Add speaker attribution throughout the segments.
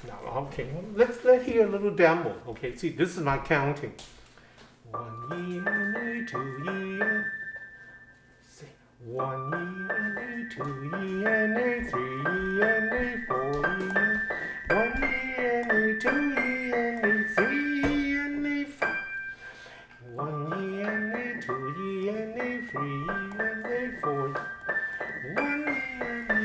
Speaker 1: Now, okay, let's hear a little demo. Okay, see, this is my counting. 1 E and A, 2 E and say 1 E and A, 2 E and A, 3 E and A, 4 E and 1 E and A, 2 E and A, 3 E and A, 4. 1 E and A, 2 E and A, 3 E and A, 4. 1 E and A,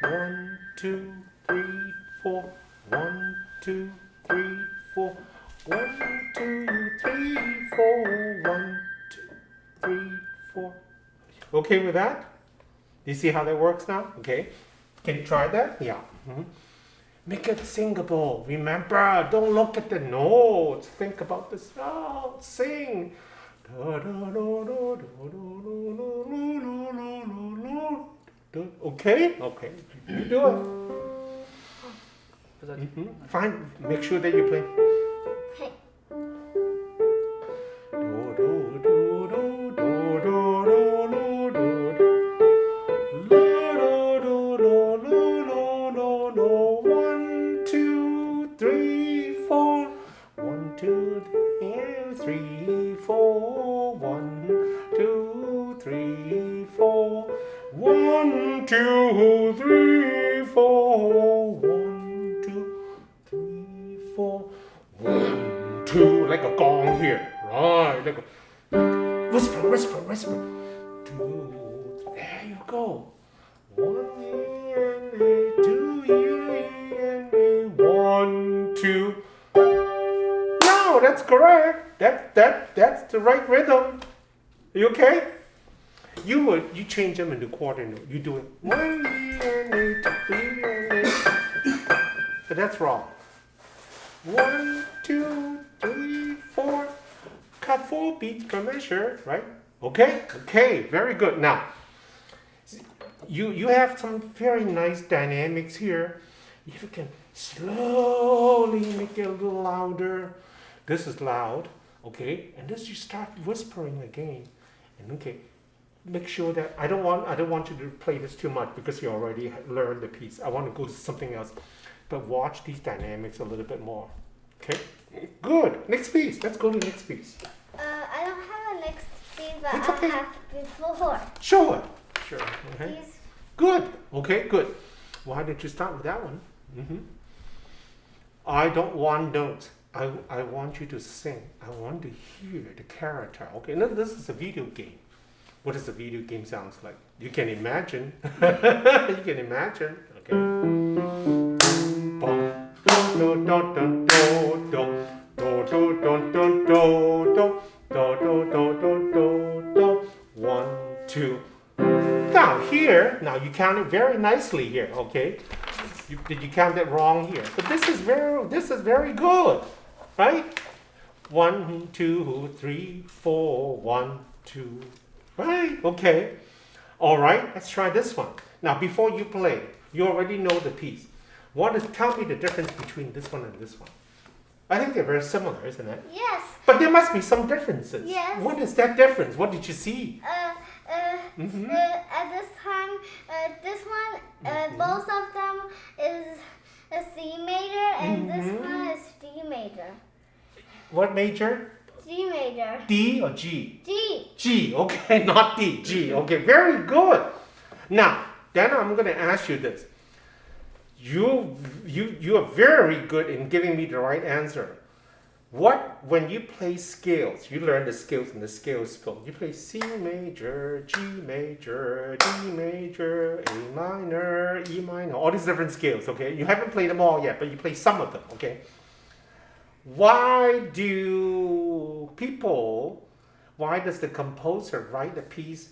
Speaker 1: 1, 2, 3, 4. 1, 2, 3, 4. 1, 2, 3, 4. 1, 2, 3, 4. Okay with that? Do you see how that works now? Okay. Can you try that? Yeah. Make it singable. Remember, don't look at the notes. Think about the sound. Sing. Okay? Okay. You do it. Fine. Make sure that you play. One, two, three, four. 1, 2, 3, 4. 1, 2, 3, 4. 1, 2, 3, 4. 1, 2, 3, 4. 1, 2, like a gong here. Right, like a whisper, whisper, whisper. 2, there you go. 1 E and A, 2 E and A, 1, 2. No, that's correct. That's the right rhythm. Are you okay? You change them into quarter note. You do it 1 E and A, 2 E and A. But that's wrong. 1, 2, 3, 4. Cut 4 beats per measure, right? Okay? Okay, very good. Now, you have some very nice dynamics here. If you can slowly make it a little louder. This is loud, okay? And this you start whispering again. And okay, make sure that I don't want you to play this too much because you already learned the piece. I want to go to something else. But watch these dynamics a little bit more. Okay? Good. Next piece. Let's go to the next piece.
Speaker 2: I don't have a next piece, but
Speaker 1: It's okay.
Speaker 2: I have before.
Speaker 1: Show it. Sure. Okay.
Speaker 2: Please.
Speaker 1: Good. Okay, good. Why did you start with that one? I don't want notes. I want you to sing. I want to hear the character. Okay, now this is a video game. What does a video game sounds like? You can imagine. You can imagine. Okay. One, two. Now here, now you counted very nicely here. Okay. Did you count that wrong here? But this is very good, right? 1, 2, 3, 4. 1, 2. Right? Okay. All right. Let's try this one. Now, before you play, you already know the piece. Tell me the difference between this one and this one. I think they're very similar, isn't it?
Speaker 2: Yes.
Speaker 1: But there must be some differences.
Speaker 2: Yes.
Speaker 1: What is that difference? What did you see?
Speaker 2: At this time, this one, both of them is a C major, and this one is D major.
Speaker 1: What major?
Speaker 2: G major.
Speaker 1: D or G?
Speaker 2: G.
Speaker 1: G, okay, not D, G. Okay, very good. Now, then I'm going to ask you this. You are very good in giving me the right answer. When you play scales, you learn the scales in the scales book. You play C major, G major, D major, A minor, E minor, all these different scales, okay? You haven't played them all yet, but you play some of them, okay? Why does the composer write a piece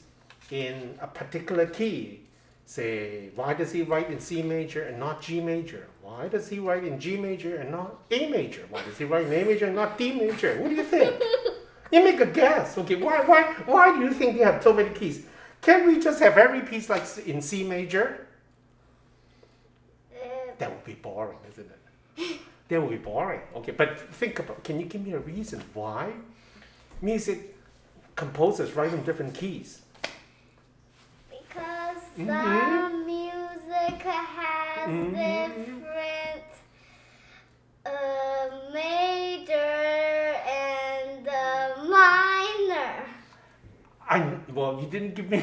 Speaker 1: in a particular key? Say, why does he write in C major and not G major? Why does he write in G major and not A major? Why does he write in A major and not D major? What do you think? You make a guess. Okay, why do you think they have so many keys? Can't we just have every piece like in C major? That would be boring, isn't it? That would be boring. Okay, but think about, can you give me a reason why music composers write in different keys?
Speaker 2: Because some music has different
Speaker 1: Well, you didn't give me.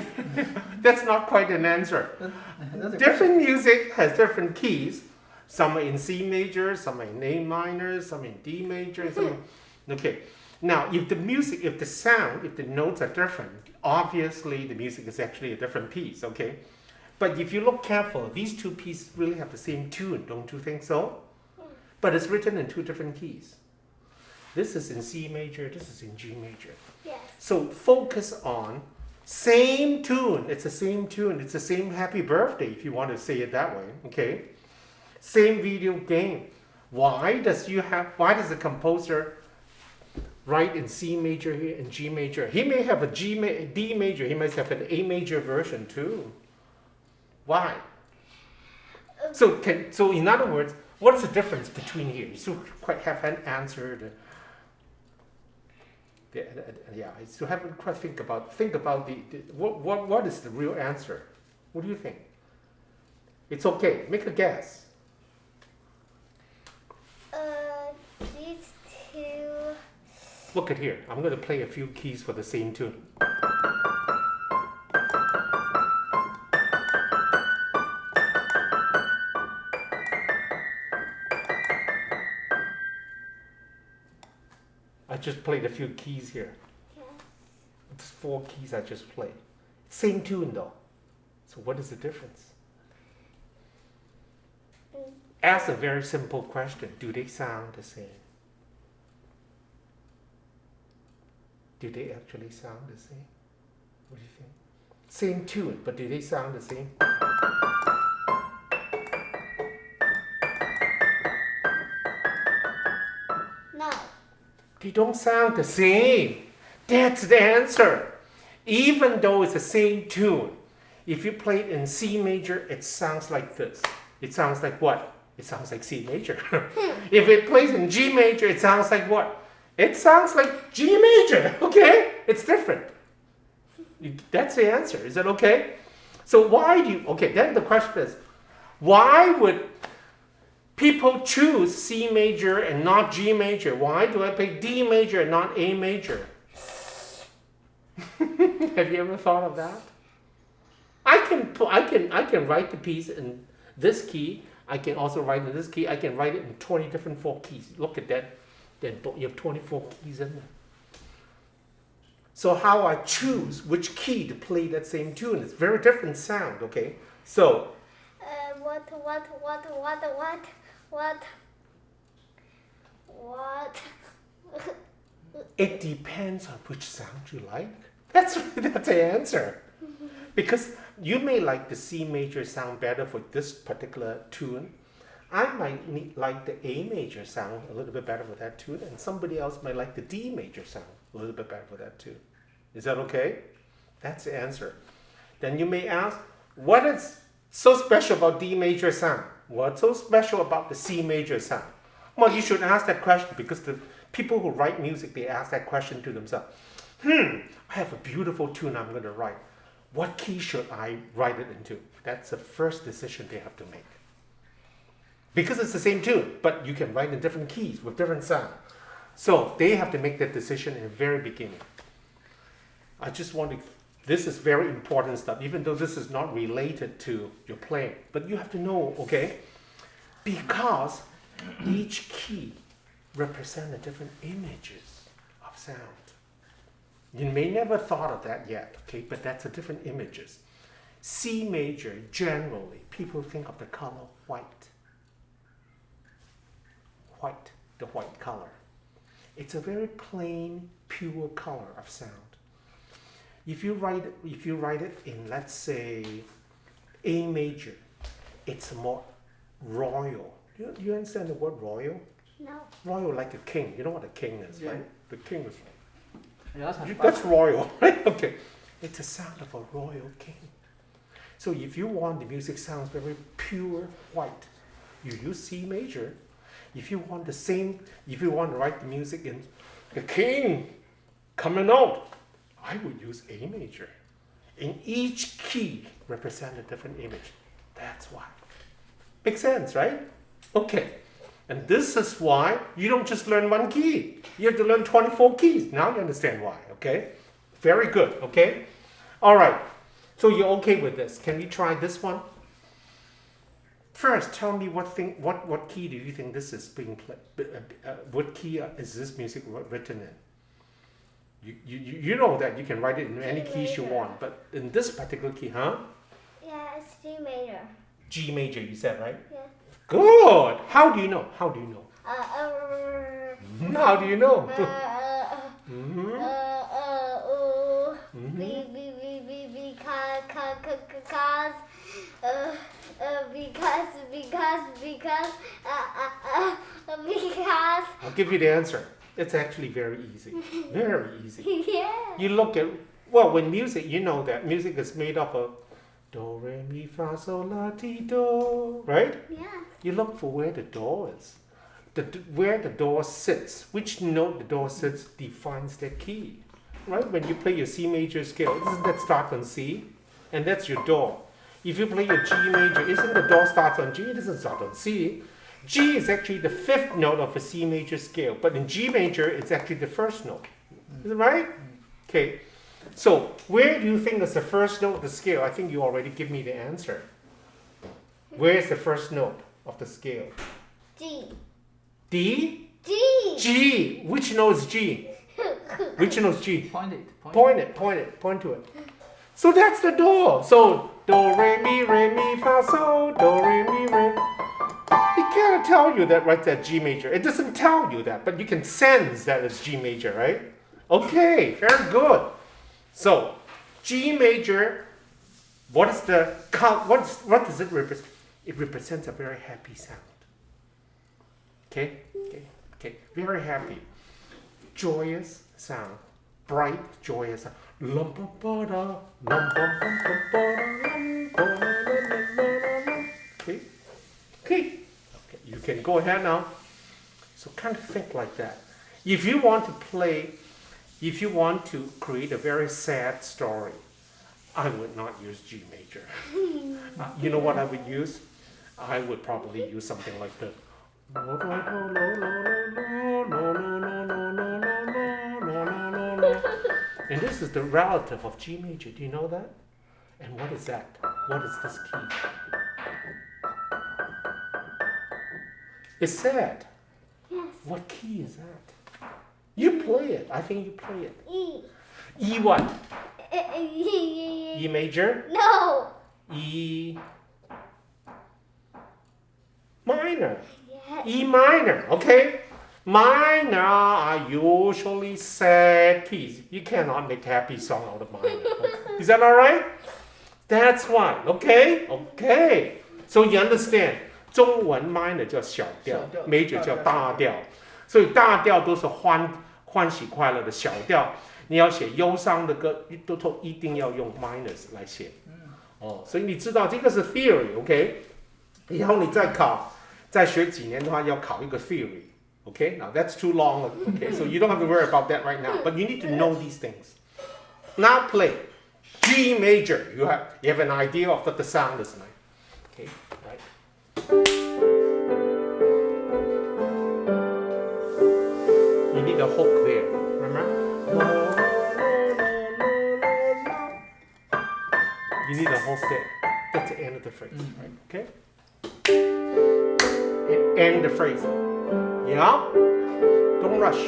Speaker 1: That's not quite an answer.
Speaker 3: That's a
Speaker 1: Different music has different keys. Some are in C major, some are in A minor, some in D major. Okay. Now, if the sound, if the notes are different, obviously the music is actually a different piece. Okay. But if you look carefully, these two pieces really have the same tune, don't you think so? But it's written in two different keys. This is in C major, this is in G major.
Speaker 2: Yes.
Speaker 1: So focus on same tune. It's the same tune. It's the same happy birthday, if you want to say it that way. Okay. Same video game. Why does the composer write in C major here and G major? He may have a D major. He might have an A major version too. Why? So in other words, what is the difference between here? You still quite haven't answered. Yeah, I still haven't quite think about what is the real answer? What do you think? It's okay. Make a guess.
Speaker 2: These two.
Speaker 1: Look at here. I'm going to play a few keys for the same tune. I just played a few keys here.
Speaker 2: Yes.
Speaker 1: It's 4 keys I just played. Same tune though. So what is the difference? Ask a very simple question. Do they sound the same? Do they actually sound the same? What do you think? Same tune, but do they sound the same?
Speaker 2: No.
Speaker 1: They don't sound the same. That's the answer. Even though it's the same tune, if you play it in C major, it sounds like this. It sounds like what? It sounds like C major. If it plays in G major, it sounds like what? It sounds like G major, okay? It's different. That's the answer. Is that okay? So then the question is, why would people choose C major and not G major? Why do I play D major and not A major? Have you ever thought of that? I can write the piece in this key. I can also write in this key. I can write it in 20 different 4 keys. Look at that. Then you have 24 keys in there. So how I choose which key to play that same tune, it's very different sound, okay? So
Speaker 2: What?
Speaker 1: it depends on which sound you like. That's the answer. Because you may like the C major sound better for this particular tune. I might like the A major sound a little bit better for that tune, and somebody else might like the D major sound a little bit better for that tune. Is that okay? That's the answer. Then you may ask, what is so special about D major sound? What's so special about the C major sound? Well, you should ask that question because the people who write music, they ask that question to themselves. I have a beautiful tune I'm going to write. What key should I write it into? That's the first decision they have to make. Because it's the same tune, but you can write in different keys with different sound. So they have to make that decision in the very beginning. I just want to, this is very important stuff, even though this is not related to your playing. But you have to know, okay? Because each key represents different images of sound. You may never thought of that yet, okay? But that's a different images. C major, generally, people think of the color white. White, the white color. It's a very plain, pure color of sound. If you write it in, let's say, A major, it's more royal. Do you understand the word royal?
Speaker 2: No.
Speaker 1: Royal like a king. You know what a king is,
Speaker 3: Yeah.
Speaker 1: right? The king is.
Speaker 3: Yeah,
Speaker 1: That's royal, right? Okay. It's a sound of a royal king. So if you want the music sounds very pure white, you use C major. If you want to write the music in the king coming out, I would use A major. In each key represent a different image. That's why. Makes sense, right? Okay. And this is why you don't just learn one key. You have to learn 24 keys. Now you understand why, okay? Very good, okay? All right. So you're okay with this? Can we try this one? First, tell me what key do you think this is being played? What key is this music written in? You know that you can write it in any keys you want, but in this particular key, huh?
Speaker 2: Yeah, it's G major.
Speaker 1: G major, you said, right?
Speaker 2: Yeah.
Speaker 1: Good. How do you know? How do you know? How do you know? Mhm.
Speaker 2: Because
Speaker 1: I'll give you the answer. It's actually very easy. Very easy.
Speaker 2: yeah.
Speaker 1: You look at, well, when music, you know that music is made up of do, re, mi, fa, sol, la, ti, do, right?
Speaker 2: Yeah.
Speaker 1: You look for where the do is. Where the do sits, which note the do sits defines the key, right? When you play your C major scale, doesn't that start on C? And that's your do. If you play your G major, isn't the do starts on G? It doesn't start on C. G is actually the fifth note of a C major scale, but in G major, it's actually the first note. Is it right? Okay. So where do you think is the first note of the scale? I think you already give me the answer. Where is the first note of the scale?
Speaker 2: G.
Speaker 1: D?
Speaker 2: G.
Speaker 1: G. Which note is G? Which note is G?
Speaker 3: Point it.
Speaker 1: Point to it. So that's the do. So do, re, mi, fa, sol, do, re, mi, re. It can't tell you that right there, G major. It doesn't tell you that, but you can sense that it's G major, right? Okay, very good. So, G major, what does it represent? It represents a very happy sound. Okay, very happy. Joyous sound. Bright, joyous sound. Okay, you can go ahead now. So kind of think like that. If you want to create a very sad story, I would not use G major. You know what I would use? I would probably use something like the. And this is the relative of G major. Do you know that? And what is that? What is this key? It's sad.
Speaker 2: Yes.
Speaker 1: What key is that? You play it. I think you play it.
Speaker 2: E.
Speaker 1: E what?
Speaker 2: E.
Speaker 1: E major?
Speaker 2: No.
Speaker 1: E minor.
Speaker 2: Yes.
Speaker 1: E minor, okay? Minor are usually sad keys. You cannot make happy song out of minor. Okay? Is that all right? That's why, okay? Okay. So you understand. 中文 minor 叫小调 ，major 叫大调，所以大调都是欢喜快乐的，小调你要写忧伤的歌，都一定要用 minors 来写。哦，所以你知道这个是 theory，OK？ 以后你再学几年的话，要考一个 theory，OK？ Now that's too long，OK？So you don't have to worry about that right now, but you need to know these things. Now play G major. You have an idea of what the sound is like, okay? Right. You need a hook there, remember? You need a hook there. That's the end of the phrase, right? Okay? End the phrase. Yeah? Don't rush.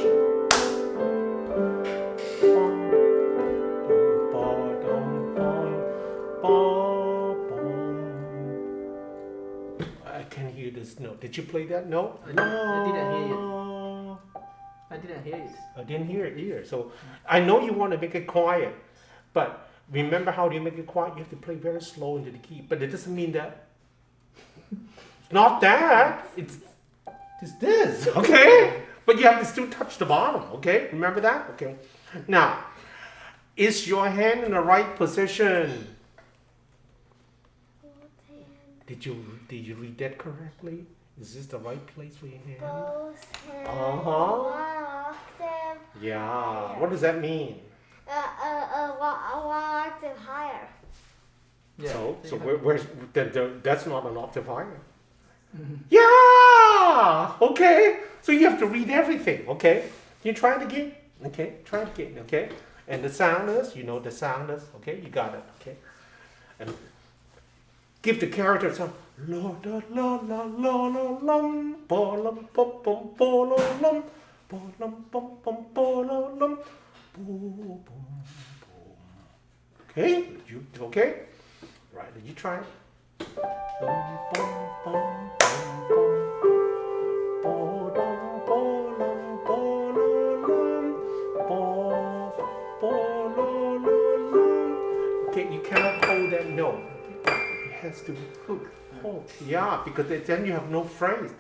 Speaker 1: I can hear this note. Did you play that note?
Speaker 3: I didn't hear it. I didn't hear it.
Speaker 1: I didn't hear it either. So I know you want to make it quiet, but remember how do you make it quiet? You have to play very slow into the key. But it doesn't mean that. It's not that. It's this, okay? But you have to still touch the bottom, okay? Remember that? Okay. Now, is your hand in the right position? Did you read that correctly? Is this the right place for your hand?
Speaker 2: Both hands.
Speaker 1: Uh-huh. Yeah. What does that mean?
Speaker 2: One octave higher.
Speaker 3: Yeah,
Speaker 1: So where's that's not an octave higher. Yeah. Okay. So you have to read everything. Okay. Can you try it again? Okay. Try it again. Okay. And the sound is, you know the sound is, okay? You got it, okay? And give the character some la da la la la la lum, ba lum bum bum ba la lum, ba lum bum bum ba la lum, boom boom boom. Okay? You okay? Right, did you try it? Bum bum bum bum bum. Ba dum ba lum ba la lum, ba ba la la lum. Okay, you cannot hold that note. It has to be hold. Yeah, because then you have no phrase.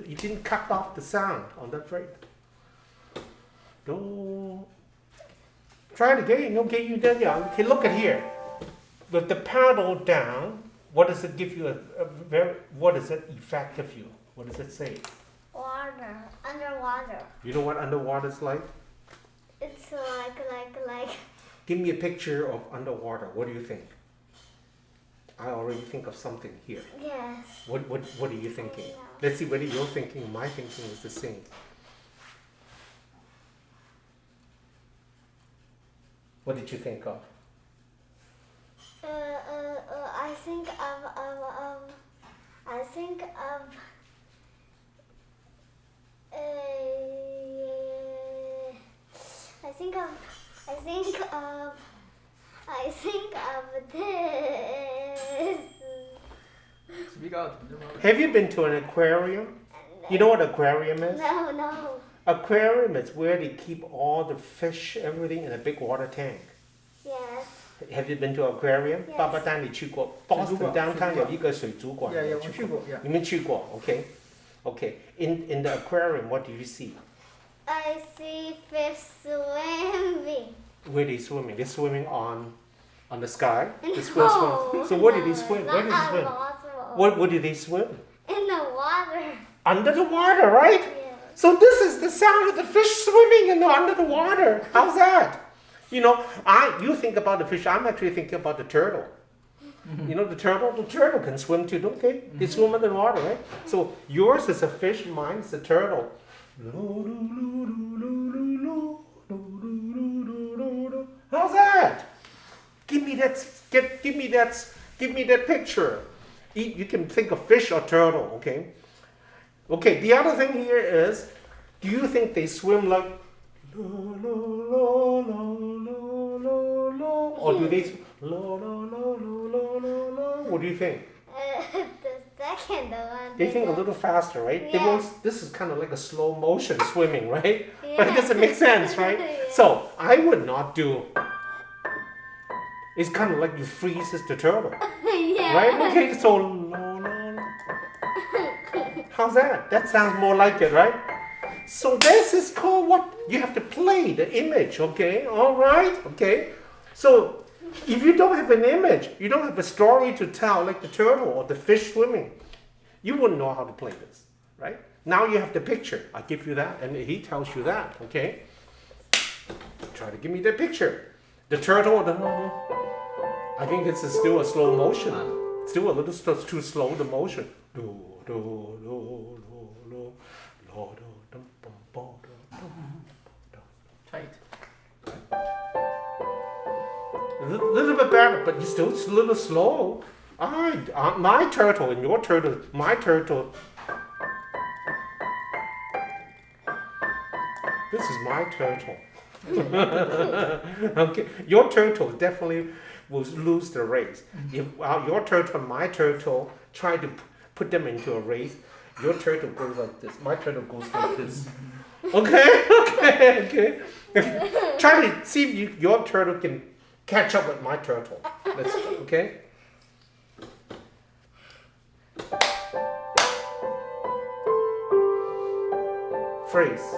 Speaker 1: You didn't cut off the sound on that phrase. Do. Try it again. Okay, you did. Yeah. Okay, look at here. With the paddle down, what does it give you? What does it effect of you? What does it say?
Speaker 2: Water. Underwater.
Speaker 1: You know what underwater is like?
Speaker 2: It's like.
Speaker 1: Give me a picture of underwater. What do you think? I already think of something here.
Speaker 2: Yes.
Speaker 1: What are you thinking?
Speaker 2: Yeah.
Speaker 1: Let's see whether your thinking and my thinking is the same. What did you think of?
Speaker 2: I think of I think of this.
Speaker 3: Speak out.
Speaker 1: Have you been to an aquarium? You know what aquarium is?
Speaker 2: No.
Speaker 1: Aquarium is where they keep all the fish, everything in a big water tank.
Speaker 2: Yes.
Speaker 1: Have you been to aquarium?
Speaker 2: Yes.
Speaker 1: 爸爸带你去过 Boston downtown 有一个水族馆。
Speaker 3: Yeah, 我去过。Yeah.
Speaker 1: 你们去过 ？Okay. Okay. In the aquarium, what do you see?
Speaker 2: I see fish swimming.
Speaker 1: Where they swimming? They're swimming on the sky. They swim,
Speaker 2: No,
Speaker 1: swim. So where did they swim? Where did they
Speaker 2: not
Speaker 1: swim?
Speaker 2: possible.
Speaker 1: What did they swim?
Speaker 2: In the water.
Speaker 1: Under the water, right?
Speaker 2: Yes.
Speaker 1: So this is the sound of the fish swimming under the water. How's that? You know, you think about the fish. I'm actually thinking about the turtle. You know the turtle? The turtle can swim too, don't they? They swim under the water, right? So yours is a fish, mine is a turtle. How's that? Give me that picture. You can think of fish or turtle, okay? Okay, the other thing here is, do you think they swim like la la la la la la la, or do they la la la la la la? What do you think?
Speaker 2: The second one.
Speaker 1: They think a little faster, right? They
Speaker 2: Yeah.
Speaker 1: won't, this is kind of like a slow motion swimming, right?
Speaker 2: Yeah.
Speaker 1: But it doesn't make sense, right?
Speaker 2: Yeah.
Speaker 1: So I would not do. It's kind of like you freeze the turtle,
Speaker 2: Yeah.
Speaker 1: right? Okay, so la la la. How's that? That sounds more like it, right? So this is called what? You have to play the image, okay? All right, okay? So if you don't have an image, you don't have a story to tell like the turtle or the fish swimming, you wouldn't know how to play this, right? Now you have the picture. I give you that and he tells you that, okay? Try to give me the picture. The turtle, I think it's still a slow motion. Still a little too slow, the motion.
Speaker 3: Tight.
Speaker 1: A little bit better, but you're still a little slow. My turtle and your turtle, my turtle. This is my turtle. Okay, your turtle definitely will lose the race. If your turtle and my turtle try to put them into a race, your turtle goes like this. My turtle goes like this. Okay. Try to see if your turtle can catch up with my turtle. Okay. Phrase.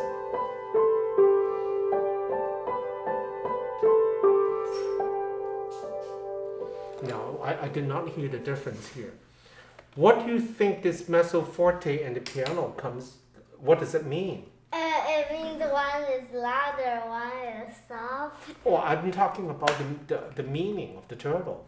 Speaker 1: No, I did not hear the difference here. What do you think this mezzo forte and the piano comes? What does it mean?
Speaker 2: It means one is louder, one is soft.
Speaker 1: Oh, I'm talking about the meaning of the turtle.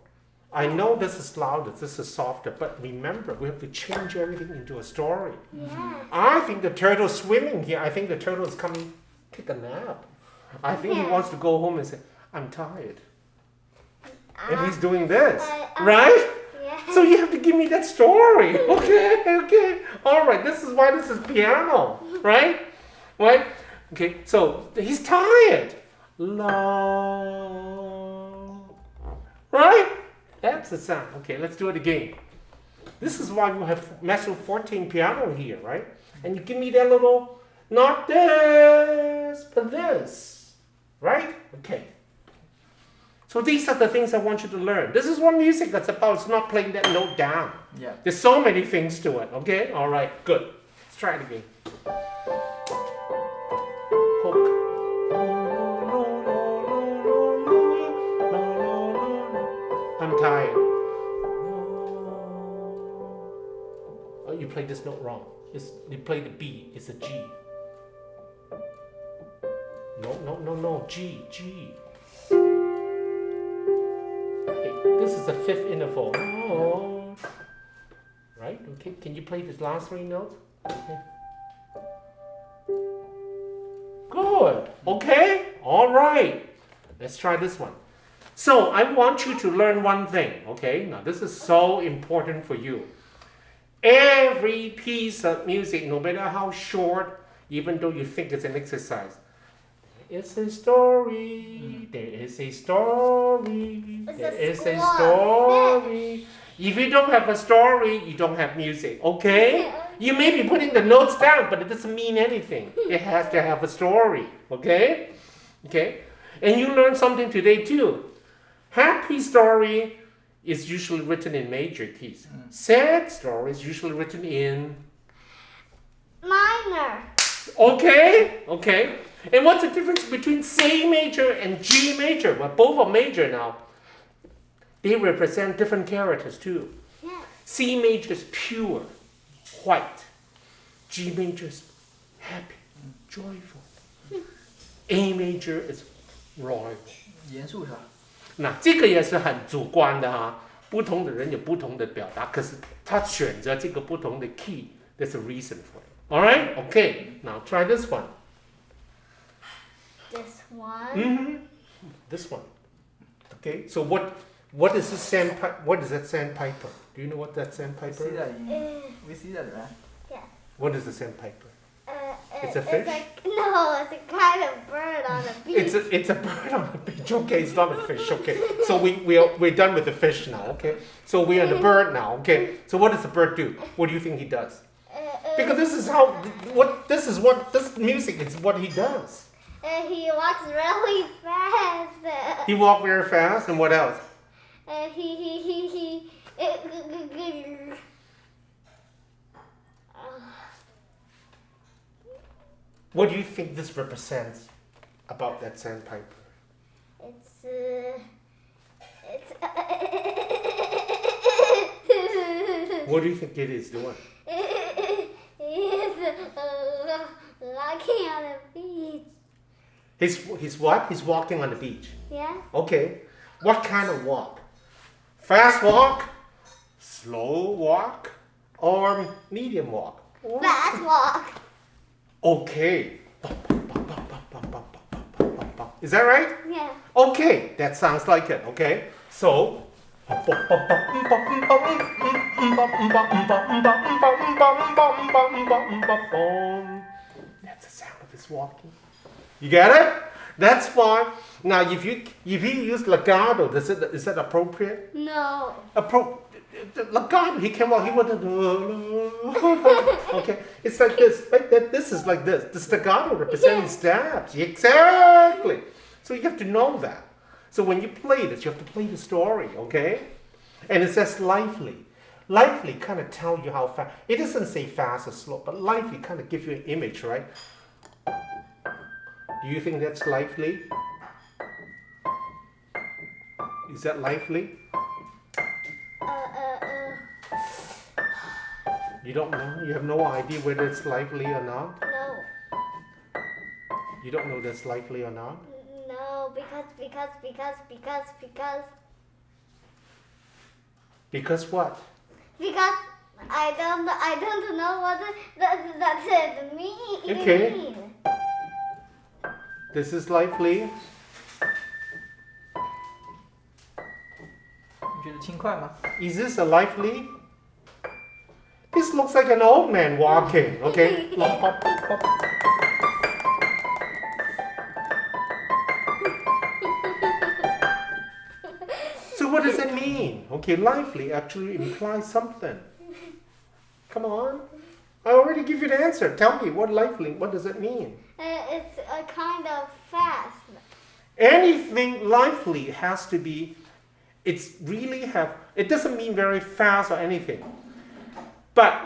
Speaker 1: I know this is louder, this is softer, but remember, we have to change everything into a story.
Speaker 2: Yeah.
Speaker 1: I think the turtle's swimming here. I think the turtle is coming take a nap. I think he wants to go home and say, I'm tired. And he's doing this,
Speaker 2: I-
Speaker 1: right?
Speaker 2: Yeah.
Speaker 1: So you have to give me that story. Okay. All right. This is why this is piano, right? Right? Okay. So he's tired. La. Right? That's the sound. Okay. Let's do it again. This is why we have measure 14 piano here, right? And you give me that little, not this, but this, right? Okay. So these are the things I want you to learn. This is what music that's about. It's not playing that note down.
Speaker 3: Yeah.
Speaker 1: There's so many things to it, okay? All right, good. Let's try it again. Hook. I'm tired. Oh, you played this note wrong. You played the B. It's a G. No. G. This is the fifth interval. Oh. Right? Okay. Can you play this last three notes? Okay. Good. Okay. All right. Let's try this one. So I want you to learn one thing. Okay. Now this is so important for you. Every piece of music, no matter how short, even though you think it's an exercise, it's a story. There is a story.
Speaker 2: It's
Speaker 1: There
Speaker 2: a
Speaker 1: is a
Speaker 2: score.
Speaker 1: story. If you don't have a story, you don't have music. Okay? You may be putting the notes down, but it doesn't mean anything. It has to have a story. Okay? Okay? And you learned something today too. Happy story is usually written in major keys. Sad story is usually written in.
Speaker 2: Minor.
Speaker 1: Okay? Okay. And what's the difference between C major and G major? Well, both are major now. They represent different characters too.
Speaker 2: Yeah.
Speaker 1: C major is pure, white. G major is happy, joyful. A major is royal.
Speaker 3: 严肃是吧？
Speaker 1: 那这个也是很主观的哈，不同的人有不同的表达，可是他选择这个不同的 key, there's a reason for it. Alright? Okay, now try this one.
Speaker 2: This one.
Speaker 1: This one. Okay, so what is that sandpiper? Do you know what that
Speaker 3: We
Speaker 1: sandpiper
Speaker 3: see
Speaker 1: is?
Speaker 3: that we see that, right?
Speaker 2: Yeah.
Speaker 1: What is the sandpiper? It's a
Speaker 2: It's
Speaker 1: fish?
Speaker 2: no, it's a kind of bird on a beach.
Speaker 1: It's a bird on the beach. Okay, it's not a fish. Okay, so we're done with the fish now. Okay, so we're on the bird now. Okay, so what does the bird do? What do you think he does? Because this music is what he does.
Speaker 2: He walks really fast.
Speaker 1: He walked very fast, and what else?
Speaker 2: He
Speaker 1: What do you think this represents about that sandpiper?
Speaker 2: It's
Speaker 1: What do you think it is doing?
Speaker 2: walking on a beach.
Speaker 1: He's what? He's walking on the beach.
Speaker 2: Yes.
Speaker 1: Okay. What kind of walk? Fast walk, slow walk, or medium walk?
Speaker 2: Fast walk.
Speaker 1: Okay. Is that right?
Speaker 2: Yeah.
Speaker 1: Okay, that sounds like it. Okay. So. That's the sound of his walking. You get it? That's why. Now, if you use legato, is that appropriate?
Speaker 2: No.
Speaker 1: Legato, he can walk. He would. Okay, it's like this. Like that. This is like this. The staccato representing stabs. Exactly. So you have to know that. So when you play this, you have to play the story. Okay, and it says lively. Lively kind of tell you how fast. It doesn't say fast or slow, but lively kind of give you an image, right? Do you think that's lively? Is that lively? You don't know? You have no idea whether it's lively or not?
Speaker 2: No.
Speaker 1: You don't know that's lively or not?
Speaker 2: No, because.
Speaker 1: Because what?
Speaker 2: Because I don't know what that mean.
Speaker 1: Okay. This is lively.
Speaker 3: 觉得轻快吗？
Speaker 1: Is this a lively? This looks like an old man walking. Okay. Pop, pop, pop. So what does that mean? Okay, lively actually implies something. Come on. I already give you the answer. Tell me what does it mean?
Speaker 2: It's a kind of fast.
Speaker 1: Anything lively has to be, it doesn't mean very fast or anything. But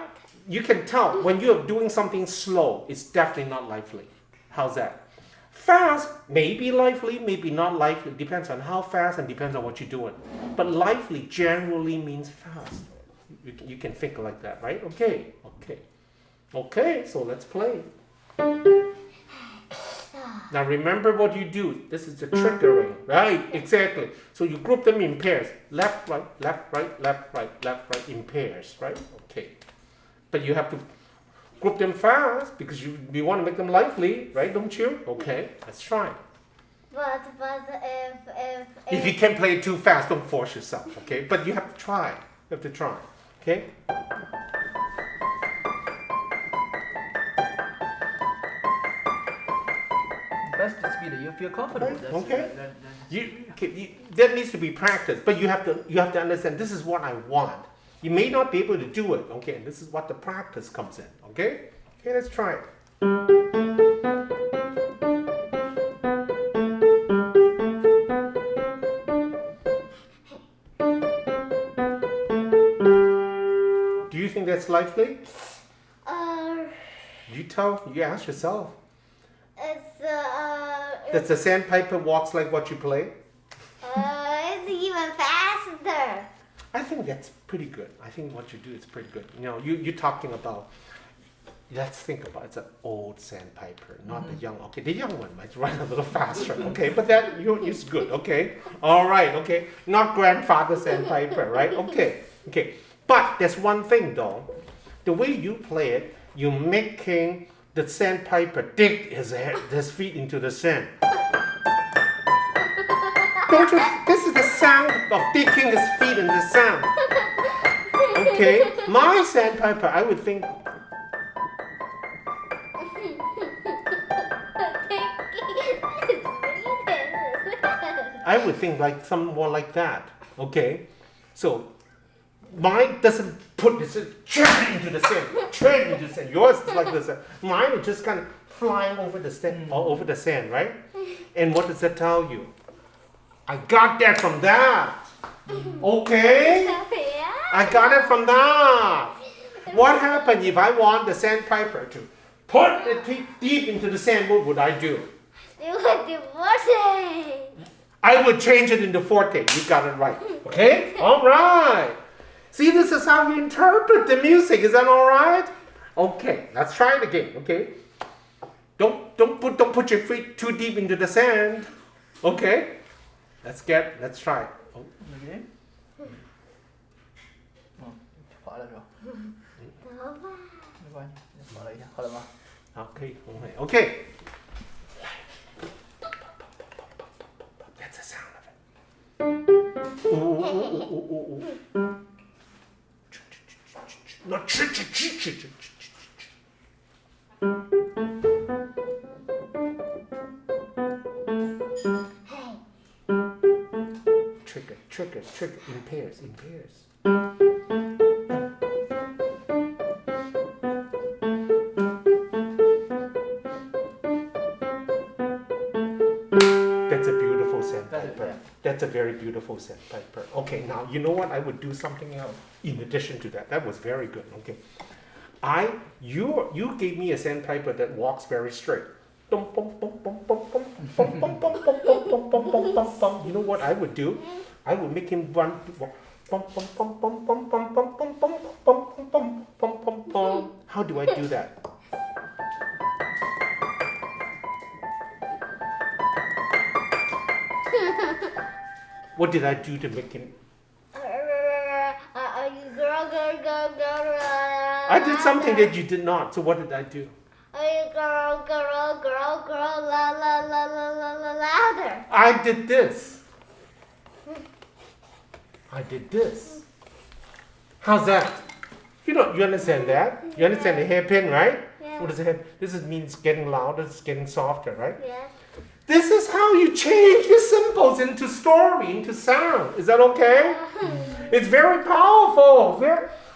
Speaker 1: you can tell when you're doing something slow, it's definitely not lively. How's that? Fast, maybe lively, maybe not lively. Depends on how fast and depends on what you're doing. But lively generally means fast. You can think like that, right? Okay. Okay, so let's play. Now remember what you do. This is the triggering, right? Exactly. So you group them in pairs. Left, right, left, right, left, right, left, right, in pairs, right? Okay. But you have to group them fast because you want to make them lively, right? Don't you? Okay, let's try.
Speaker 2: But
Speaker 1: If you can play it too fast, don't force yourself, okay? But you have to try. Okay?
Speaker 3: Best speed you feel comfortable.
Speaker 1: Right,
Speaker 3: That's
Speaker 1: okay.
Speaker 3: that-
Speaker 1: That needs to be practiced, but you have to understand this is what I want. You may not be able to do it, okay? This is what the practice comes in, okay? Okay, let's try it. Do you think that's lively? You ask yourself. That the sandpiper walks like what you play?
Speaker 2: It's even faster.
Speaker 1: I think that's pretty good. I think what you do is pretty good. You're talking about, let's think about it's an old sandpiper, not the young. Okay, the young one might run a little faster. Okay, but that is good. Okay, all right. Okay, not grandfather sandpiper, right? Okay. But there's one thing though. The way you play it, you're making the sandpiper dig his feet into the sand. Don't you? This is the sound of digging his feet in the sand. Okay, my sandpiper, I would think. I would think like some more like that. Okay, so mine doesn't put this straight into the sand. Yours is like this. Mine is just kind of flying over the sand, all over the sand, right? And what does that tell you? I got that from that. Okay?
Speaker 2: Yeah.
Speaker 1: I got it from that. What happened if I want the sandpiper to put the feet deep into the sand? What would I do?
Speaker 2: You would divorce it.
Speaker 1: I would change it into forte. You got it right. Okay? All right. See, this is how we interpret the music. Is that all right? Okay, let's try it again. Okay? Don't put your feet too deep into the sand. Okay? Let's try it. Oh.
Speaker 3: Okay. 滑了是吧？没关系，滑了一下，好了吗？
Speaker 1: 好，可以，OK。That's the sound of it. Ooh. Not trigger in pairs. That's a beautiful sandpiper. That's a very beautiful sandpiper. Okay, now you know what? I would do something else in addition to that. That was very good. Okay, you gave me a sandpiper that walks very straight. You know what I would do? I would make him run. How do I do that? What did I do to make him? I did something that you did not. So what did I do?
Speaker 2: Girl, louder.
Speaker 1: I did this. I did this. How's that? You understand that? You understand the hairpin, right?
Speaker 2: Yeah.
Speaker 1: What does it have? This means getting louder, it's getting softer, right?
Speaker 2: Yes.
Speaker 1: This is how you change the symbols into story, into sound. Is that okay? It's very powerful.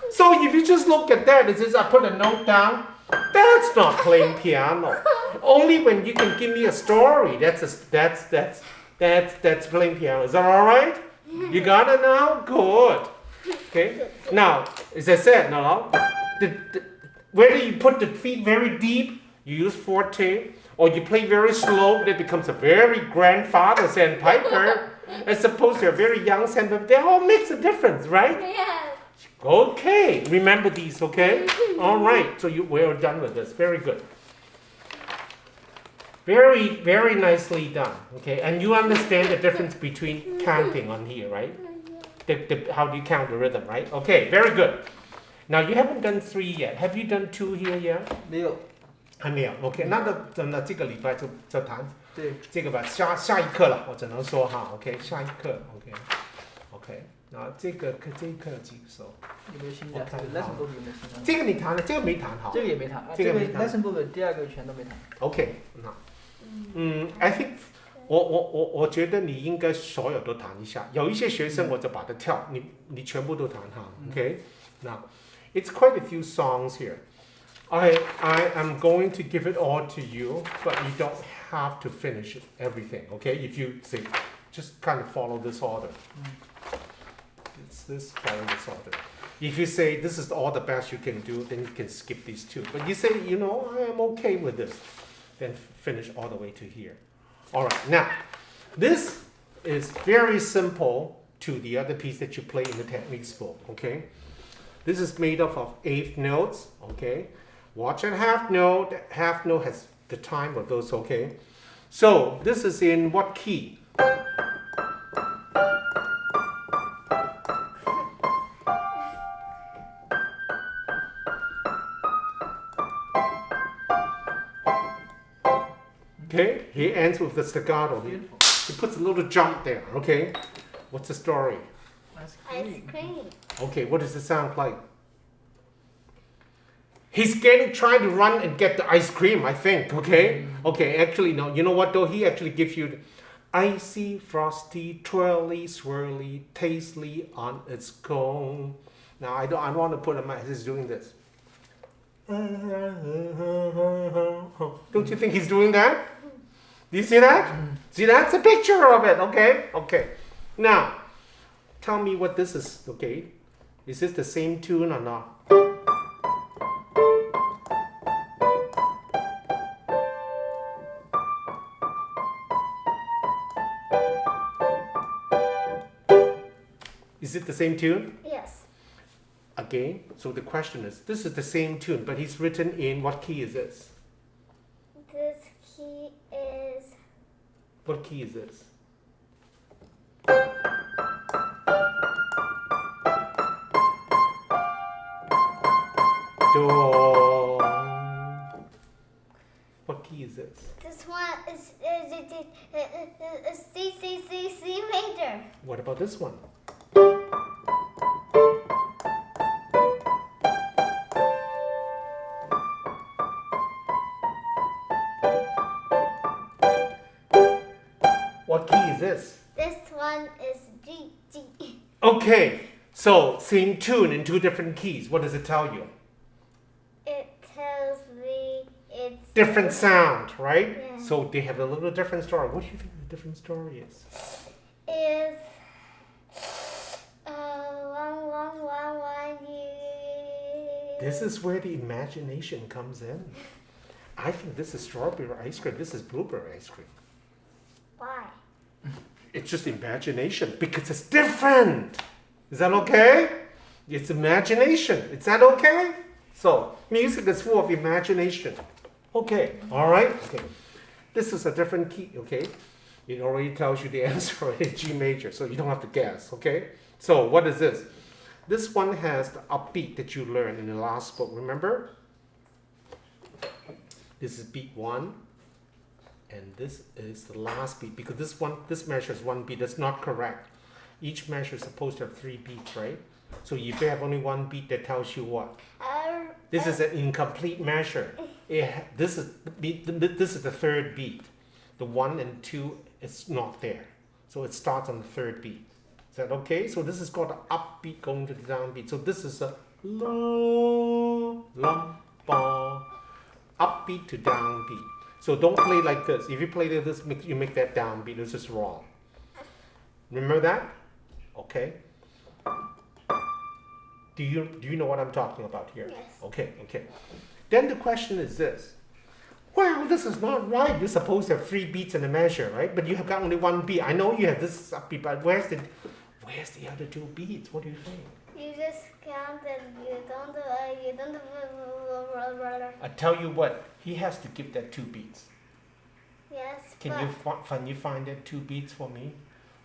Speaker 1: So if you just look at that, it says I put a note down. That's not playing piano. Only when you can give me a story, that's playing piano. Is that all right? You got it now? Good. Okay. Now, as I said, whether you put the feet very deep, you use forte, or you play very slow, that becomes a very grandfather sandpiper, as opposed to a very young sandpiper. They all makes a difference, right?
Speaker 2: Yes.
Speaker 1: Okay, remember these, okay? All right, so we're done with this. Very good. Very, very nicely done, okay? And you understand the difference between counting on here, right? How do you count the rhythm, right? Okay, very good. Now you haven't done 3 yet. Have you done 2 here yet?
Speaker 3: 没有，
Speaker 1: 还没有 ，OK， 那这个礼拜就谈
Speaker 3: 对，
Speaker 1: 这个吧，下一课了，我只能说哈 ，OK， 下一课 ，OK， 那这一课有几首？
Speaker 3: 有没有新的？
Speaker 1: 我看
Speaker 3: lesson book 有没有新的？
Speaker 1: 这个你弹了，这个没弹好。
Speaker 3: 这个也没弹，
Speaker 1: 这个没弹
Speaker 3: lesson book 第2个全都没弹。
Speaker 1: OK， 那I think 我觉得你应该所有都弹一下。有一些学生我就把它跳，你全部都弹好 ，OK？ Now it's quite a few songs here. I am going to give it all to you, but you don't have to finish everything, okay? If you say, just kind of follow this order. It's this, follow this order. If you say this is all the best you can do, then you can skip these 2. But you say, I am okay with this, then finish all the way to here. All right, now, this is very simple to the other piece that you play in the techniques book, okay? This is made up of 8th notes, okay? Watch at half note. Half note has the time of those, okay? So this is in what key? Okay, he ends with the staccato. He puts a little jump there, okay? What's the story?
Speaker 3: Ice
Speaker 2: Ice cream.
Speaker 1: Okay, what does it sound like? He's trying to run and get the ice cream, I think, okay? Okay, actually, no. You know what, though? He actually gives you the icy, frosty, twirly, swirly, tastely on its cone. Now, I don't want to put him out. He's doing this. Don't you think he's doing that? Do you see that? See, that's a picture of it, okay? Okay. Now, tell me what this is, okay? Is this the same tune or not? Is it the same tune?
Speaker 2: Yes.
Speaker 1: Again, so the question is, this is the same tune, but he's written in what key is this?
Speaker 2: This key is
Speaker 1: What key is this? Do. What key is this?
Speaker 2: this one is C major.
Speaker 1: What about this one? What key is this?
Speaker 2: This one is G.
Speaker 1: Okay, so same tune in 2 different keys. What does it tell you?
Speaker 2: It tells me it's
Speaker 1: Different sound, right?
Speaker 2: Yeah.
Speaker 1: So they have a little different story. What do you think the different story is?
Speaker 2: is 1 year.
Speaker 1: This is where the imagination comes in. I think this is strawberry ice cream. This is blueberry ice cream.
Speaker 2: Why?
Speaker 1: It's just imagination because it's different. Is that okay? It's imagination. Is that okay? So, music is full of imagination. Okay, all right? Okay. This is a different key, okay? It already tells you the answer in G major, so you don't have to guess, okay? So, what is this? This one has the upbeat that you learned in the last book, remember? This is beat 1. And this is the last beat because this measures 1 beat. That's not correct. each measure is supposed to have 3 beats, right? So if you have only 1 beat, that tells you what? This is an incomplete measure. This is the 3rd beat. The 1 and 2 is not there. So it starts on the 3rd beat. Is that okay? So this is called the upbeat going to the downbeat. So this is a low, lum, ba, upbeat to downbeat. So don't play like this. If you play like this, you make that downbeat. This is wrong. Remember that? Okay. Do you know what I'm talking about here?
Speaker 2: Yes.
Speaker 1: Okay. Then the question is this. Well, this is not right. You're supposed to have 3 beats in a measure, right? But you have got only 1 beat. I know you have this upbeat, but where's the other 2 beats? What do you think?
Speaker 2: You just count and you don't
Speaker 1: I tell you what, he has to give that 2 beats.
Speaker 2: Yes.
Speaker 1: Can you find that 2 beats for me?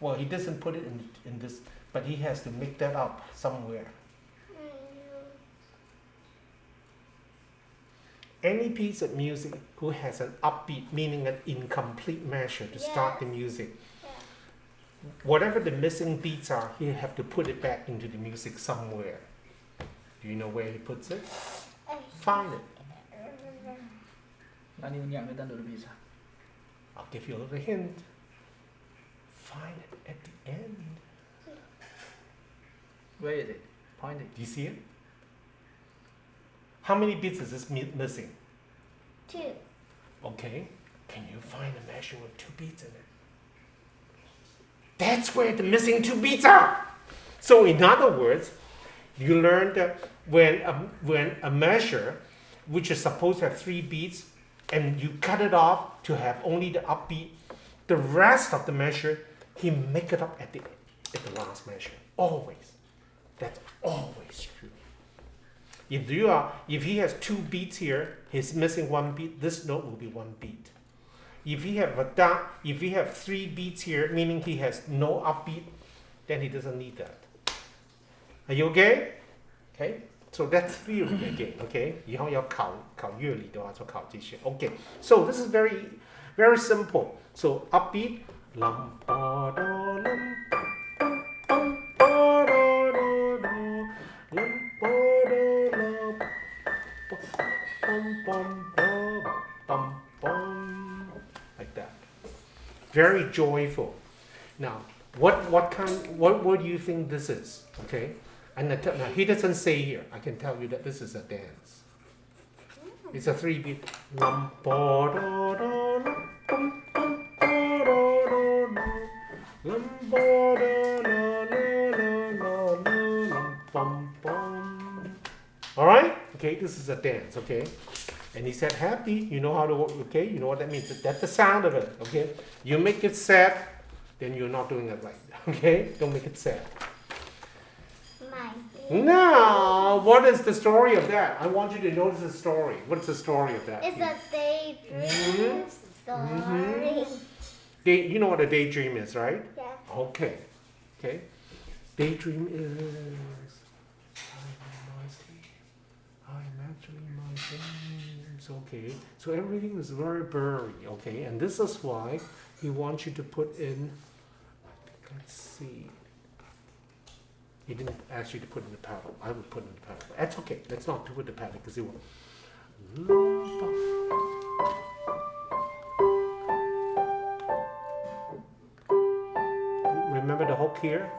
Speaker 1: Well, he doesn't put it in this, but he has to make that up somewhere. Any piece of music who has an upbeat, meaning an incomplete measure to start the music, whatever the missing beats are, he have to put it back into the music somewhere. Do you know where he puts it? Find it.
Speaker 3: Anh nhạc người ta đổi beats à?
Speaker 1: I'll give you a little hint. Find it at the end.
Speaker 3: Where is it? Point it.
Speaker 1: Do you see it? How many beats is this missing?
Speaker 2: 2.
Speaker 1: Okay. Can you find a measure with 2 beats in it? That's where the missing 2 beats are. So in other words, you learned that when a measure which is supposed to have 3 beats and you cut it off to have only the upbeat, the rest of the measure he make it up at the last measure. Always. That's always true. If he has 2 beats here, he's missing 1 beat, this note will be 1 beat. If he have 3 beats here, meaning he has no upbeat, then he doesn't need that. Are you okay? Okay? So that's theory again, okay? 以后要考乐理的话就考这些. Okay. So this is very, very simple. So upbeat, lum ba da lum bum ba da da da lum ba da la bum bum like that. Very joyful. Now, what do you think this is? Okay? And now he doesn't say here. I can tell you that this is a dance. It's a 3 beat. Lum ba da da lum bum ba da da da lum ba da la la la la lum bum bum. All right? Okay, this is a dance. Okay. And he said happy. You know how to work. Okay, you know what that means. That's the sound of it. Okay. You make it sad, then you're not doing it right. Okay. Don't make it sad. Now, what is the story of that? I want you to notice the story. What's the story of that?
Speaker 2: It's a daydream story.
Speaker 1: You know what a daydream is, right?
Speaker 2: Yeah.
Speaker 1: Okay. Okay. Daydream is I'm actually my dreams. Okay. So everything is very blurry. Okay. And this is why he wants you to put in. Let's see. He didn't ask you to put in the paddle. I would put in the paddle. That's okay. Let's not put the paddle because it will. Remember the hook here?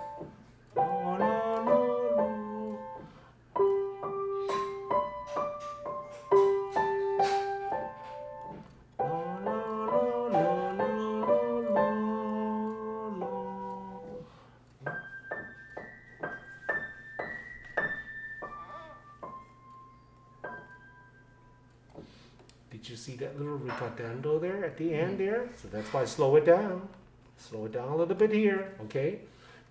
Speaker 1: Did you see that little ricardando there at the end there? So that's why slow it down. Slow it down a little bit here, okay?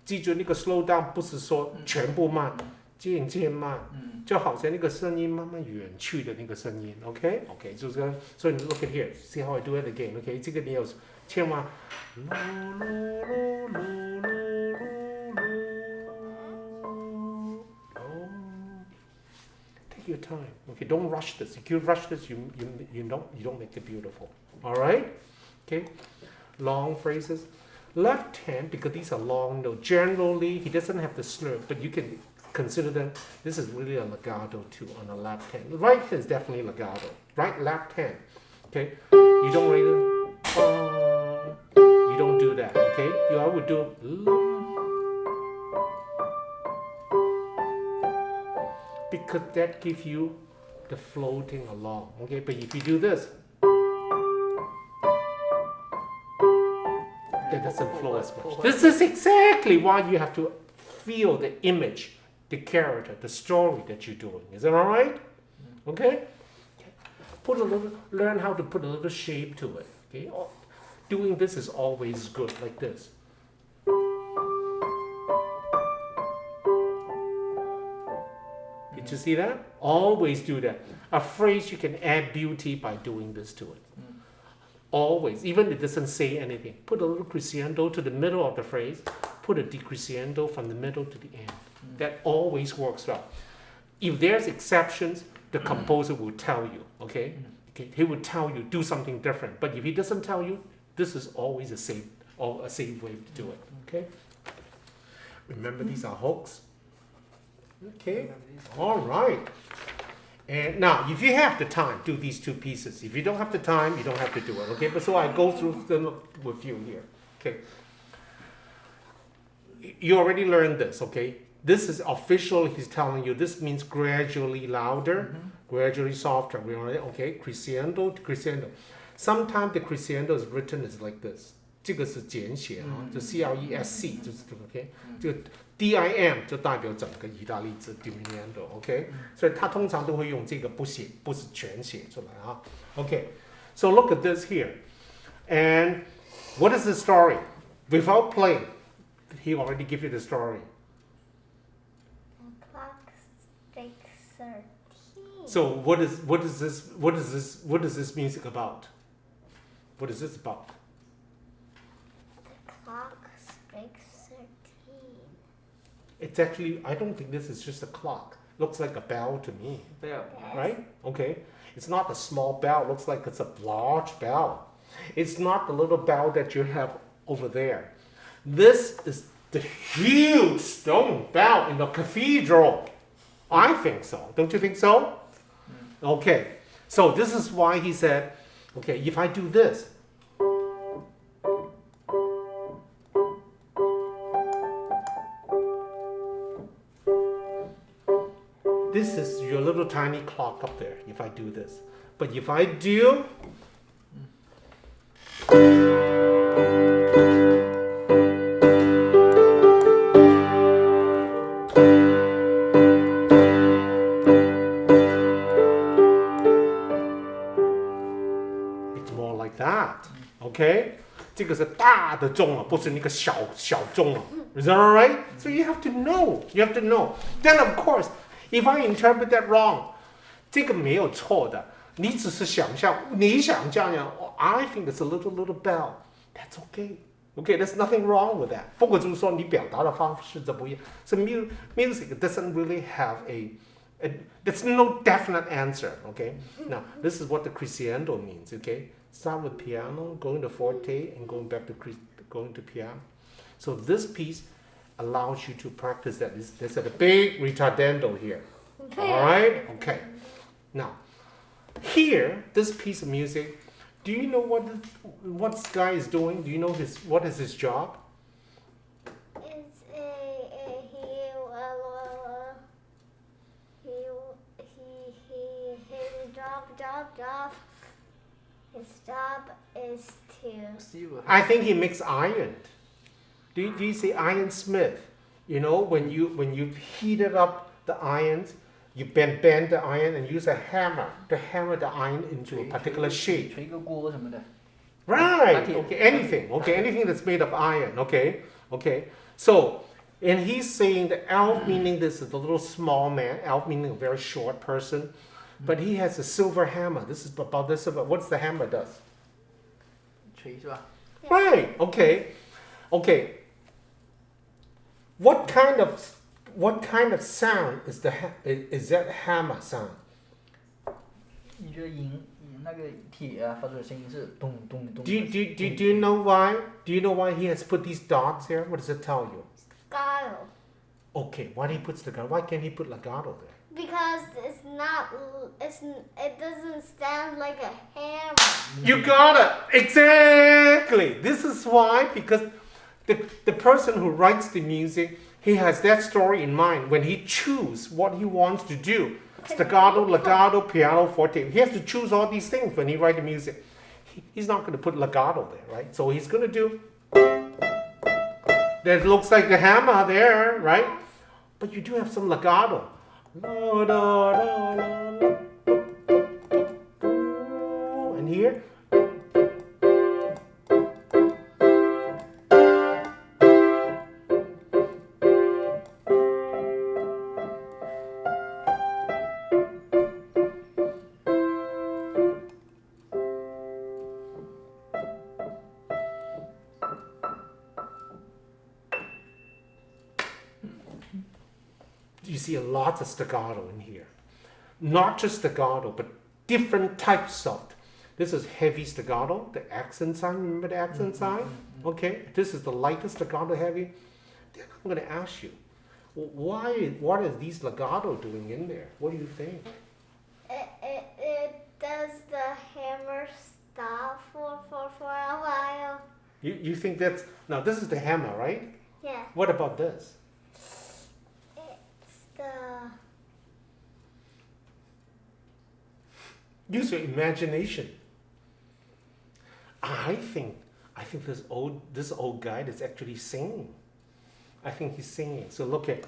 Speaker 1: 记住那个 slow down 不是说全部慢，渐渐慢，就好像那个声音慢慢远去的那个声音 ，OK？ OK， 就是，所以你 look at here, see how I do it again, OK？ 这个你有千万。Take your time, okay? Don't rush this. If you rush this, you don't make it beautiful. All right? Okay. Long phrases. Left hand, because these are long notes, generally he doesn't have the slur, but you can consider them, this is really a legato too on the left hand. The right hand is definitely legato. Right, left hand. Okay? You don't really, you don't do that. Okay? I would do, because that gives you the floating along. Okay? But if you do this, that doesn't flow as much. This is exactly why you have to feel the image, the character, the story that you're doing. Is that all right? Okay? Learn how to put a little shape to it. Okay? Doing this is always good, like this. Did you see that? Always do that. A phrase you can add beauty by doing this to it. Always, even if it doesn't say anything. Put a little crescendo to the middle of the phrase. Put a decrescendo from the middle to the end. That always works well. If there's exceptions, the composer will tell you. Okay? He will tell you do something different. But if he doesn't tell you, this is always a safe way to do it. Okay? Remember, these are hooks. Okay. All right. And now, if you have the time, do these two pieces. If you don't have the time, you don't have to do it. Okay. But so I go through them with you here. Okay. You already learned this. Okay. This is official. He's telling you this means gradually louder, gradually softer. Okay. Crescendo, crescendo. Sometimes the crescendo is written as like this. 这个是简写啊，就 CLESC 就是这个 OK， 这个 DIM 就代表整个意大利字 diminuendo OK， 所以他通常都会用这个不写，不是全写出来啊 OK。So look at this here, and what is the story? Without playing, he already give you the story.
Speaker 2: The clock strikes 13.
Speaker 1: So what is this music about? What is this about?
Speaker 2: The clock strikes 13.
Speaker 1: It's actually, I don't think this is just a clock. Looks like a bell to me,
Speaker 3: Bell.
Speaker 1: right? Okay. It's not a small bell. It looks like it's a large bell. It's not the little bell that you have over there. This is the huge stone bell in the cathedral. I think so. Don't you think so? Okay. So this is why he said, okay, if I do this, this is your little tiny clock up there, if I do this. But if I do, it's more like that. Okay? 这个是大的钟了，不是那个小钟了。Is that all right? So you have to know. You have to know. Then of course, if I interpret that wrong, 这个没有错的。你只是想象，你想这样，oh, I think it's a little bell. That's okay. Okay, there's nothing wrong with that. 不过就是说你表达的方式这不一样。So music doesn't really have there's no definite answer. Okay. Now this is what the crescendo means. Okay. Start with piano, going to forte, and going back to going to piano. So this piece allows you to practice that. There's a big retardando here. All right? Okay. Now, here, this piece of music, do you know what this guy is doing? Do you know what is his job?
Speaker 2: It's his job. His job is to.
Speaker 3: Silver.
Speaker 1: I think he makes iron. Do you say ironsmith? You know, when you heated up the irons, you bend the iron and use a hammer to hammer the iron into a particular shape.
Speaker 3: 锤个锅什么的。
Speaker 1: Right. Okay. Anything. Okay. Anything that's made of iron. Okay. Okay. So, and he's saying the elf meaning this is a little small man. Elf meaning a very short person, but he has a silver hammer. This is about this. What's the hammer does?
Speaker 3: 锤是吧？
Speaker 1: Right. Okay. Okay. What kind of sound is that hammer sound?
Speaker 3: 你觉得银那个铁啊发出的声音是咚咚咚。
Speaker 1: Do you know why? Do you know why he has put these dots here? What does it tell you?
Speaker 2: Staccato.
Speaker 1: Okay, why he puts legato? Why can't he put legato there?
Speaker 2: Because it doesn't sound like a hammer.
Speaker 1: You got it! Exactly! This is why, because the person who writes the music, he has that story in mind when he chooses what he wants to do. Staccato, legato, piano, forte. He has to choose all these things when he writes the music. He's not going to put legato there, right? So he's going to do... That looks like the hammer there, right? But you do have some legato. And here... You see a lot of staccato in here. Not just staccato, but different types of. This is heavy staccato, the accent sign. Remember the accent sign? Okay, this is the lightest staccato heavy. Then I'm going to ask you, what is these legato doing in there? What do you think?
Speaker 2: It does the hammer stop for a while.
Speaker 1: You think that's... Now, this is the hammer, right?
Speaker 2: Yeah.
Speaker 1: What about this?
Speaker 2: It's the...
Speaker 1: Use your imagination. I think this old guy is actually singing. I think he's singing. So look at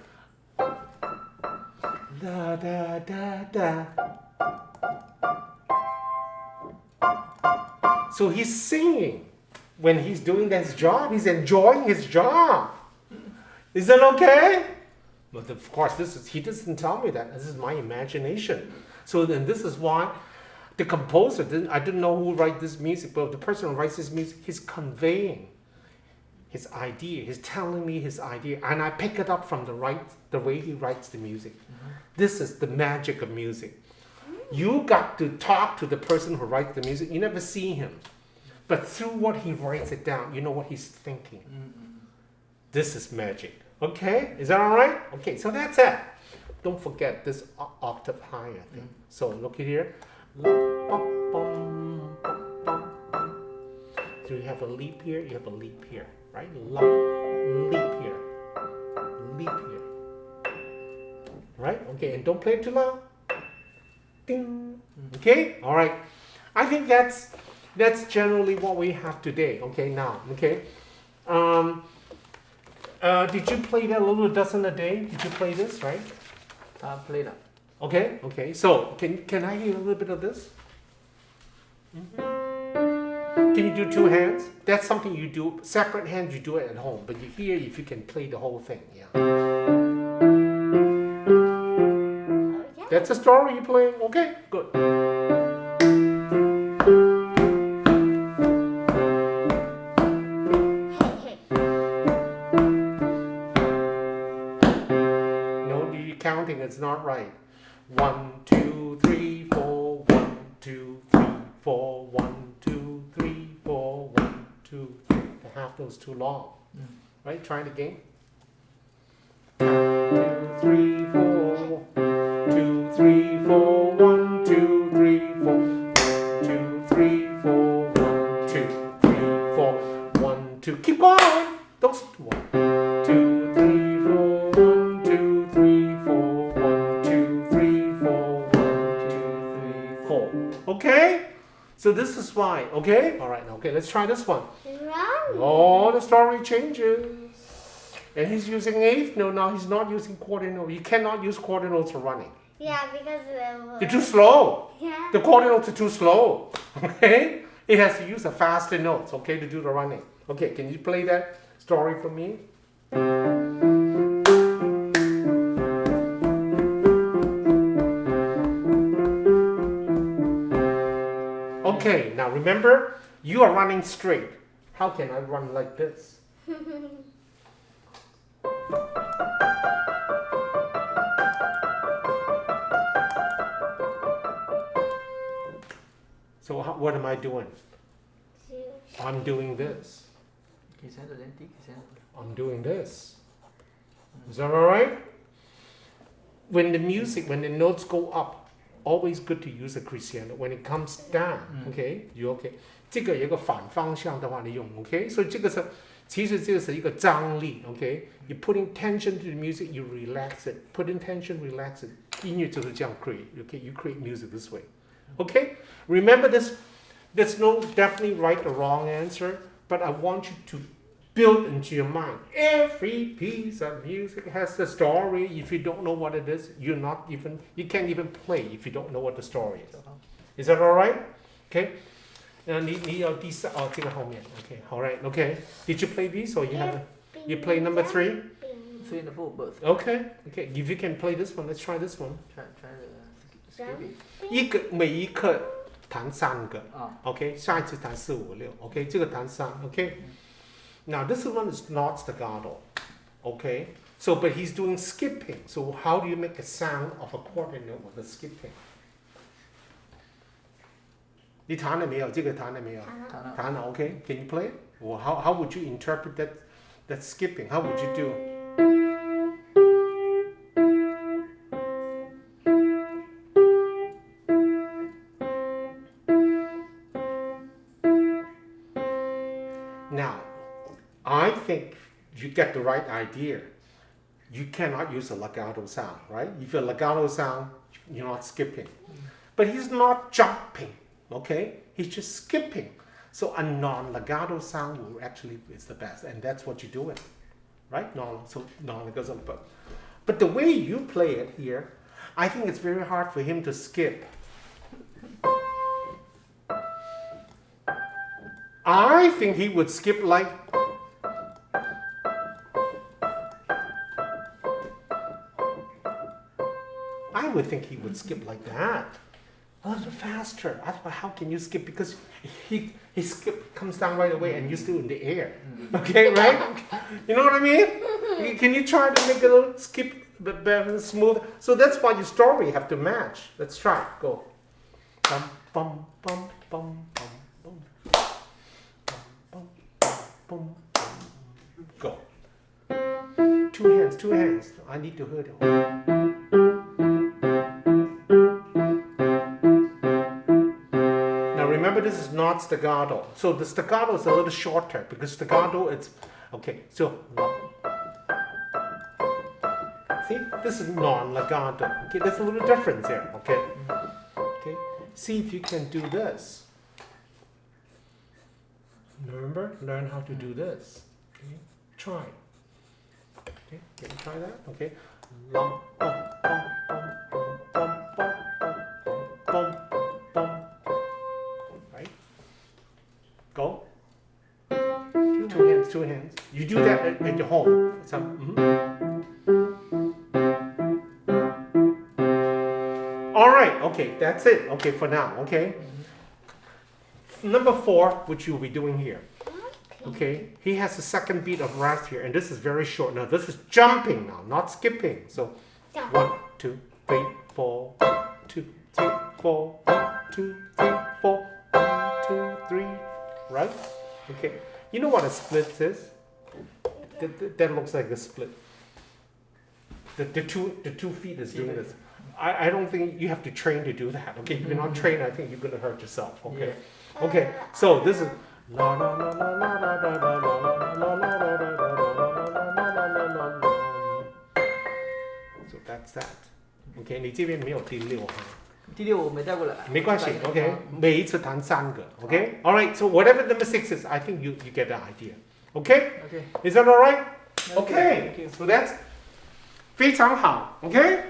Speaker 1: da da da da. So he's singing when he's doing his job. He's enjoying his job. Is that okay? But of course, he doesn't tell me that. This is my imagination. So then this is why the composer, I didn't know who writes this music, but the person who writes this music, he's conveying his idea. He's telling me his idea, and I pick it up from the way he writes the music. This is the magic of music. You got to talk to the person who writes the music. You never see him, but through what he writes it down, you know what he's thinking. This is magic. Okay, is that all right? Okay, so that's it. Don't forget this octave higher thing. So look at here. So you have a leap here, you have a leap here, right? Leap here, leap here. Right? Okay, and don't play it too loud. Ding. Okay? All right. I think that's generally what we have today. Okay, now. Okay. Did you play that little dozen a day? Did you play this, right?
Speaker 3: Play that.
Speaker 1: Okay, okay. So can I hear a little bit of this? Can you do two hands? That's something you do. Separate hands, you do it at home. But you hear if you can play the whole thing. Yeah.
Speaker 2: Yeah.
Speaker 1: That's a story you're playing. Okay, good.
Speaker 2: Hey.
Speaker 1: No, you're counting. It's not right. 1, 2, 3, 4. 1, 2, 3, 4. 1, 2, 3, 4. 1, 2, 3. The half note's too long. Right? Try it again. 2, 3, 4. 2, 3, 4. 1, 2, 3, 4. 2, 3, 4. 1, 2, 3, 4. 1, 2. Keep going. Don't stop. 1, 2, 3, 4. 1, 2, 3, 4. 1, 2, 3, 4. 1, 2, 3, 4. Okay? So this is why. Okay? All right. Okay, let's try this one.
Speaker 2: Run.
Speaker 1: Oh, the story changes. And he's using eighth note now. He's not using quarter note. You cannot use quarter notes for running.
Speaker 2: Yeah, because
Speaker 1: They're too slow.
Speaker 2: Yeah.
Speaker 1: The quarter notes are too slow. Okay? It has to use a faster notes, okay, to do the running. Okay, can you play that story for me? Okay, now remember, you are running straight. How can I run like this? So what am I doing?
Speaker 2: 2.
Speaker 1: I'm doing this.
Speaker 3: Kỳ sáng rồi đến tí kỳ sáng.
Speaker 1: I'm doing this. Is that all right? When the music, when the notes go up, always good to use a crescendo. When it comes down, okay, you okay? 这个有一个反方向的话，你用 okay? 所以这个是，其实这个是一个张力 okay? You putting tension to the music, you relax it. Putting tension, relax it. 音乐就是这样 create, okay? You create music this way, okay? Remember this. There's no definitely right or wrong answer, but I want you to build into your mind. Every piece of music has a story. If you don't know what it is, you can't even play if you don't know what the story is. Is that all right? Okay. 你要第三这个后面 okay, all right, okay. Did you play these or you play number 3?
Speaker 3: 3 and 4 both.
Speaker 1: Okay, if you can play this one, let's try this one.
Speaker 3: Try the skipping.
Speaker 1: 一个每一课弹3个 okay, 下一次弹4、5、6 okay, 这个弹3 okay. Now this one is not staccato, okay. So but he's doing skipping. So how do you make a sound of a quarter note with the skipping? 你弹了没有？这个弹了没有？弹了 okay. Can you play it? Well, how would you interpret that skipping? How would you do? Now, I think you get the right idea. You cannot use a legato sound, right? If a legato sound, you're not skipping. But he's not jumping, okay? He's just skipping. So a non-legato sound will actually is the best, and that's what you're doing, right? Non-legato. But the way you play it here, I think it's very hard for him to skip. I think he would skip like I would think he would skip like that. A little faster. I thought, how can you skip? Because he skip comes down right away and you're still in the air. Okay, right? You know what I mean? Can you try to make a little skip better, smooth? So that's why your story have to match. Let's try. Go. Bum bum bum bum bum bum. Bum bum bum bum. Go. 2 hands. I need to hear it. Remember, this is not staccato. So the staccato is a little shorter because staccato it's okay. So see, this is non-legato. Okay, there's a little difference here. Okay, okay. See if you can do this. Remember, learn how to do this. Okay, try. Okay, can you try that? Okay. Bum, bum, bum, bum, bum, bum, bum. Go. 2 hands. You do that at your home. All right. Okay, that's it. Okay, for now. Okay. Number 4, which you'll be doing here. Okay. He has a second beat of rest here, and this is very short. Now this is jumping now, not skipping. So 1, 2, 3, 4. 1, 2, 3, 4. 1, 2, 3, 4. 1, 2, 3. Right? Okay. You know what a split is? That looks like a split. The two feet is doing this. I don't think you have to train to do that. Okay, if you're not trained, I think you're gonna hurt yourself. Okay. Okay. So this is so that's that. Okay, 你这边没有第6哈。
Speaker 3: 第6我没带过来。
Speaker 1: 没关系 ，OK， 每一次弹3个 ，OK， all right. So whatever number 6 is, I think you get the idea. Okay?
Speaker 3: Okay.
Speaker 1: Is that all right?
Speaker 3: Okay.
Speaker 1: Okay. So that's 非常好 ，OK。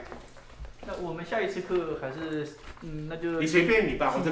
Speaker 3: 那我们下一次课还是那就
Speaker 1: 你随便你吧，我这。